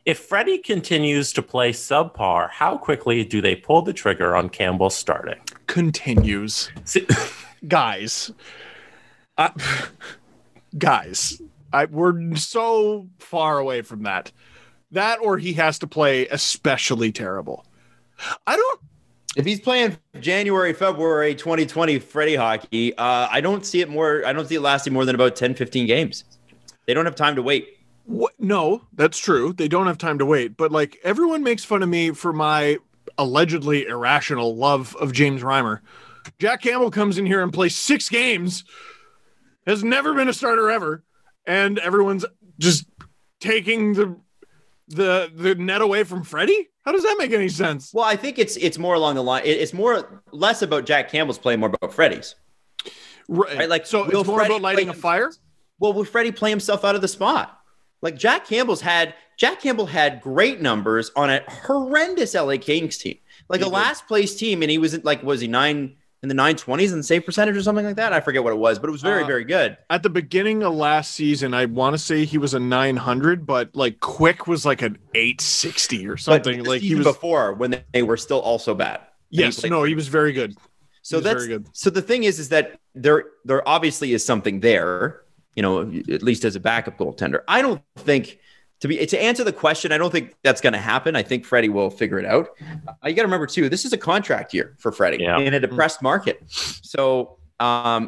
If Freddie continues to play subpar, how quickly do they pull the trigger on Campbell starting? Continues. Guys. We're so far away from that. That or he has to play especially terrible. If he's playing January, February 2020 Freddie hockey, I don't see it lasting more than about 10, 15 games. They don't have time to wait. No, that's true. They don't have time to wait. But like everyone makes fun of me for my allegedly irrational love of James Reimer. Jack Campbell comes in here and plays 6 games, has never been a starter ever, and everyone's just taking the net away from Freddie? How does that make any sense? Well, I think it's more along the line. It's less about Jack Campbell's play, more about Freddie's. Right? Like, so it's more about lighting a fire? Well, will Freddie play himself out of the spot? Like Jack Campbell had great numbers on a horrendous LA Kings team, like a last place team, and he was was he 9 in the 920s in save percentage or something like that? I forget what it was, but it was very, very good. At the beginning of last season, I want to say he was a 900, but like Quick was like an 860 or something. But like he was before when they were still also bad. Yes, he was very good. So very good. So the thing is that there obviously is something there, at least as a backup goaltender. I don't think to answer the question, I don't think that's going to happen. I think Freddie will figure it out. You got to remember too, this is a contract year for Freddie in a depressed market. So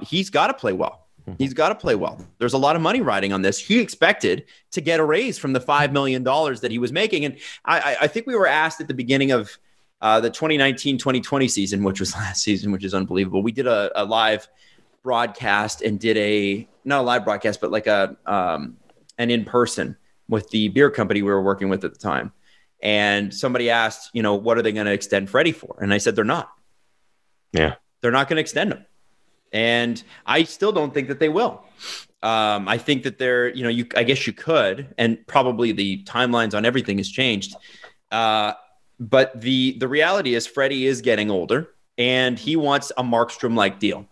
he's got to play well. He's got to play well. There's a lot of money riding on this. He expected to get a raise from the $5 million that he was making. And I think we were asked at the beginning of the 2019-2020 season, which was last season, which is unbelievable. We did a live broadcast and did not a live broadcast, but like an in-person with the beer company we were working with at the time. And somebody asked, what are they going to extend Freddie for? And I said, they're not. Yeah. They're not going to extend him. And I still don't think that they will. I think that I guess you could, and probably the timelines on everything has changed. But the reality is Freddie is getting older and he wants a Markstrom-like deal.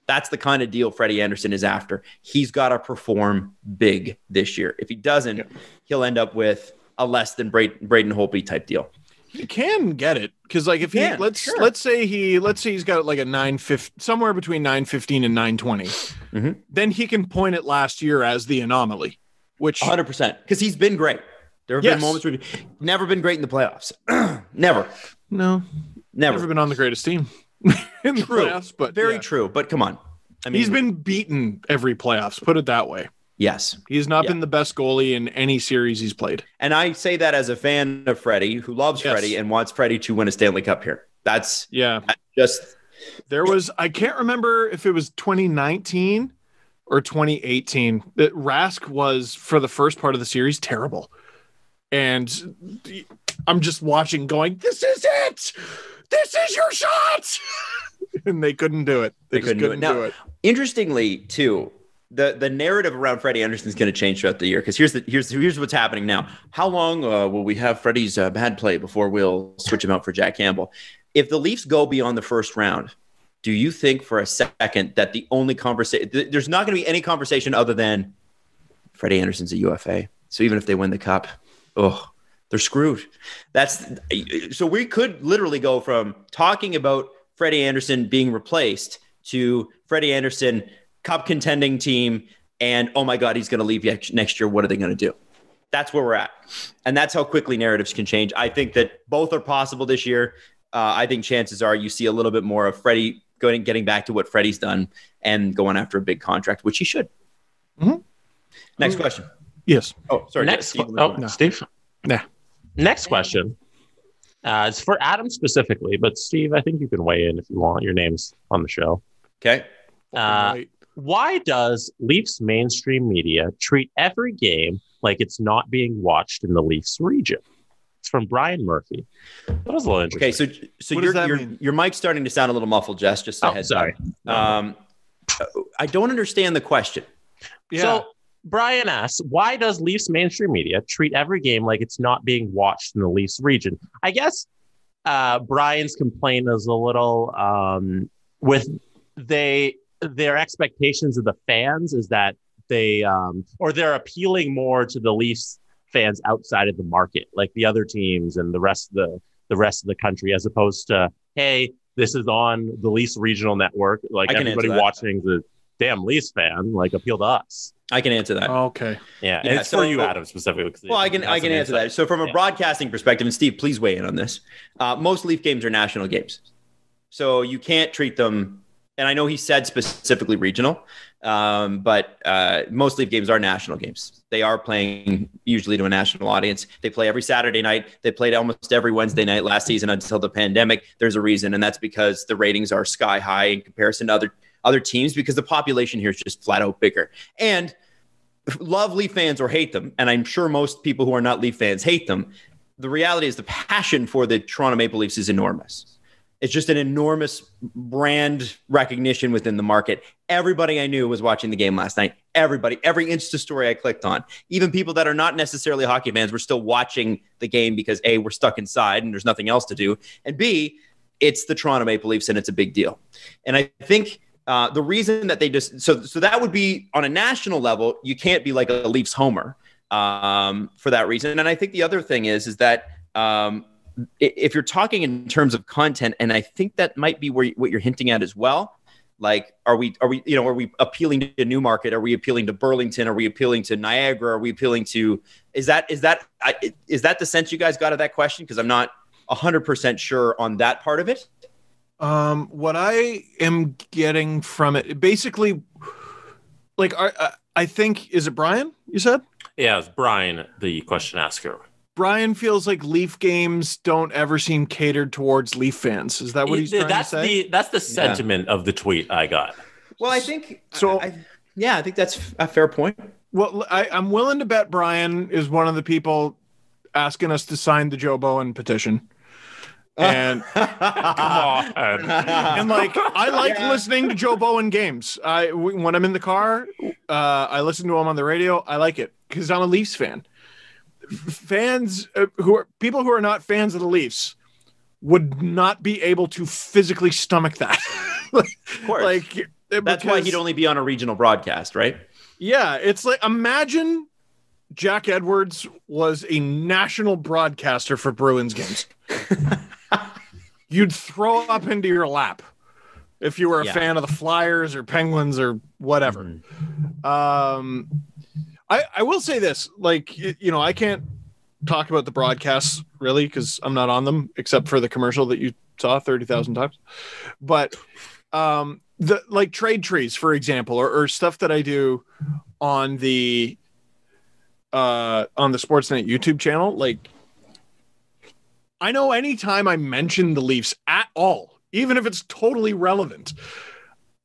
That's the kind of deal Freddie Andersen is after. He's got to perform big this year. If he doesn't, he'll end up with a less than Braden Holtby type deal. He can get it because, like, if let's say he's got like a 950, somewhere between 915 and 920, then he can point at last year as the anomaly, which 100% because he's been great. There have been moments where he's never been great in the playoffs. Never. No, never been on the greatest team. In the playoffs, but very true. But come on, he's been beaten every playoffs. Put it that way. Yes, he's not been the best goalie in any series he's played. And I say that as a fan of Freddie, who loves Freddie and wants Freddie to win a Stanley Cup here. That's there was. I can't remember if it was 2019 or 2018 that Rask was for the first part of the series terrible, and I'm just watching, going, "This is it. This is your shot," and they couldn't do it. They couldn't do it. Interestingly, too, the narrative around Freddie Andersen is going to change throughout the year because here's what's happening now. How long will we have Freddie's bad play before we'll switch him out for Jack Campbell? If the Leafs go beyond the first round, do you think for a second that the only conversation there's not going to be any conversation other than Freddie Andersen's a UFA? So even if they win the cup, they're screwed. So we could literally go from talking about Freddie Andersen being replaced to Freddie Andersen cup contending team. And, oh my God, he's going to leave next year. What are they going to do? That's where we're at. And that's how quickly narratives can change. I think that both are possible this year. I think chances are you see a little bit more of Freddie getting back to what Freddie's done and going after a big contract, which he should. Mm-hmm. Next question. Yes. Oh, sorry. Steve. Nah. Next question. It's for Adam specifically, but Steve, I think you can weigh in if you want. Your name's on the show. Okay. Why does Leafs mainstream media treat every game like it's not being watched in the Leafs region? It's from Brian Murphy. That was a little interesting. Okay, so your mic's starting to sound a little muffled, Jess. Just a heads up. I don't understand the question. Yeah. So Brian asks, why does Leafs mainstream media treat every game like it's not being watched in the Leafs region? I guess Brian's complaint is a little with their expectations of the fans is that they're appealing more to the Leafs fans outside of the market, like the other teams and the rest of the country, as opposed to, hey, this is on the Leafs regional network. Like everybody watching the damn Leafs fan, like appeal to us. I can answer that. Okay. Yeah. And it's for you, Adam, specifically. Well, I can answer that. So from a broadcasting perspective, and Steve, please weigh in on this. Most Leaf games are national games. So you can't treat them, and I know he said specifically regional, but most Leaf games are national games. They are playing usually to a national audience. They play every Saturday night. They played almost every Wednesday night last season until the pandemic. There's a reason, and that's because the ratings are sky high in comparison to other teams, because the population here is just flat out bigger. And love Leaf fans or hate them, and I'm sure most people who are not Leaf fans hate them, the reality is the passion for the Toronto Maple Leafs is enormous. It's just an enormous brand recognition within the market. Everybody I knew was watching the game last night. Everybody, every Insta story I clicked on, even people that are not necessarily hockey fans were still watching the game because A, we're stuck inside and there's nothing else to do, and B, it's the Toronto Maple Leafs and it's a big deal. And I think the reason that they just so that would be on a national level, you can't be like a Leafs homer for that reason. And I think the other thing is that if you're talking in terms of content, and I think that might be what you're hinting at as well. Like, are we appealing to Newmarket? Are we appealing to Burlington? Are we appealing to Niagara? Are we appealing to? Is that the sense you guys got of that question? Because I'm not 100% sure on that part of it. What I am getting from it, basically, like, I think, is it Brian? You said? Yeah, it's Brian, the question asker. Brian feels like Leaf games don't ever seem catered towards Leaf fans. Is that what he's trying to say? That's the sentiment of the tweet I got. Well, I think so. I think that's a fair point. Well, I'm willing to bet Brian is one of the people asking us to sign the Joe Bowen petition. And come on. And like, I like listening to Joe Bowen games. When I'm in the car, I listen to him on the radio. I like it because I'm a Leafs fan. Fans people who are not fans of the Leafs would not be able to physically stomach that. Of course. That's why he'd only be on a regional broadcast, right? Yeah, it's like, imagine Jack Edwards was a national broadcaster for Bruins games. You'd throw up into your lap if you were a fan of the Flyers or Penguins or whatever. Mm-hmm. I will say this, like, I can't talk about the broadcasts really because I'm not on them except for the commercial that you saw 30,000 times. But the like trade trees, for example, or stuff that I do on the Sportsnet YouTube channel, like, I know anytime I mention the Leafs at all, even if it's totally relevant,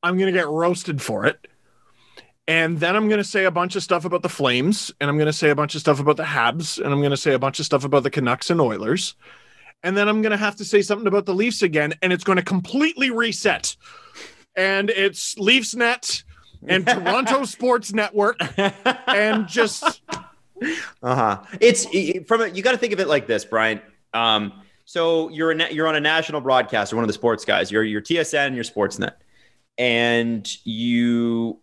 I'm going to get roasted for it. And then I'm going to say a bunch of stuff about the Flames, and I'm going to say a bunch of stuff about the Habs, and I'm going to say a bunch of stuff about the Canucks and Oilers. And then I'm going to have to say something about the Leafs again, and it's going to completely reset. And it's Leafsnet and Toronto Sports Network, and just... It's you got to think of it like this, Brian. So you're on a national broadcast, or one of the sports guys. You're TSN, you're Sportsnet, and you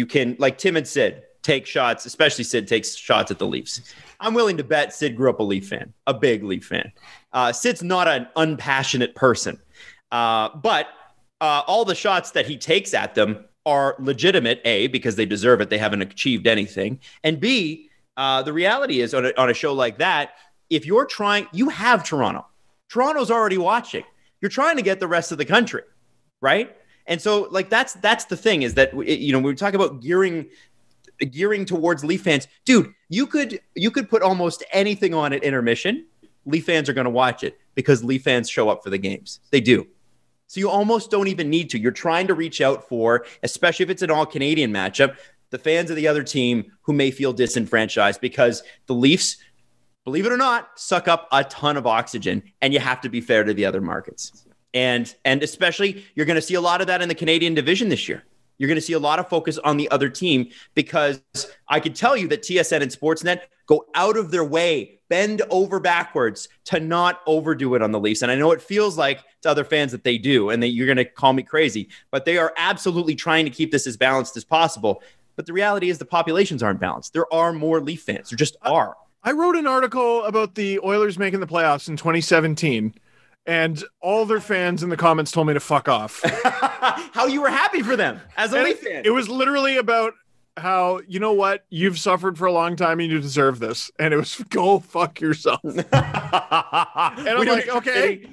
can, like Tim and Sid, take shots. Especially Sid takes shots at the Leafs. I'm willing to bet Sid grew up a Leaf fan, a big Leaf fan. Sid's not an unpassionate person, but all the shots that he takes at them are legitimate. A, because they deserve it. They haven't achieved anything, and B, the reality is on a show like that, if you're trying, you have Toronto. Toronto's already watching. You're trying to get the rest of the country, right? And so, like, that's the thing, is that when we talk about gearing towards Leaf fans, dude, you could put almost anything on at intermission. Leaf fans are going to watch it because Leaf fans show up for the games. They do. So you almost don't even need to. You're trying to reach out for, especially if it's an all-Canadian matchup, the fans of the other team who may feel disenfranchised, because the Leafs, believe it or not, suck up a ton of oxygen, and you have to be fair to the other markets. And especially, you're going to see a lot of that in the Canadian division this year. You're going to see a lot of focus on the other team, because I could tell you that TSN and Sportsnet go out of their way, bend over backwards to not overdo it on the Leafs. And I know it feels like to other fans that they do, and that you're going to call me crazy, but they are absolutely trying to keep this as balanced as possible. But the reality is the populations aren't balanced. There are more Leaf fans. There just are. I wrote an article about the Oilers making the playoffs in 2017, and all their fans in the comments told me to fuck off. How you were happy for them as a Leaf fan. It was literally about how, you know what, you've suffered for a long time and you deserve this. And it was, go fuck yourself. And I'm like, okay.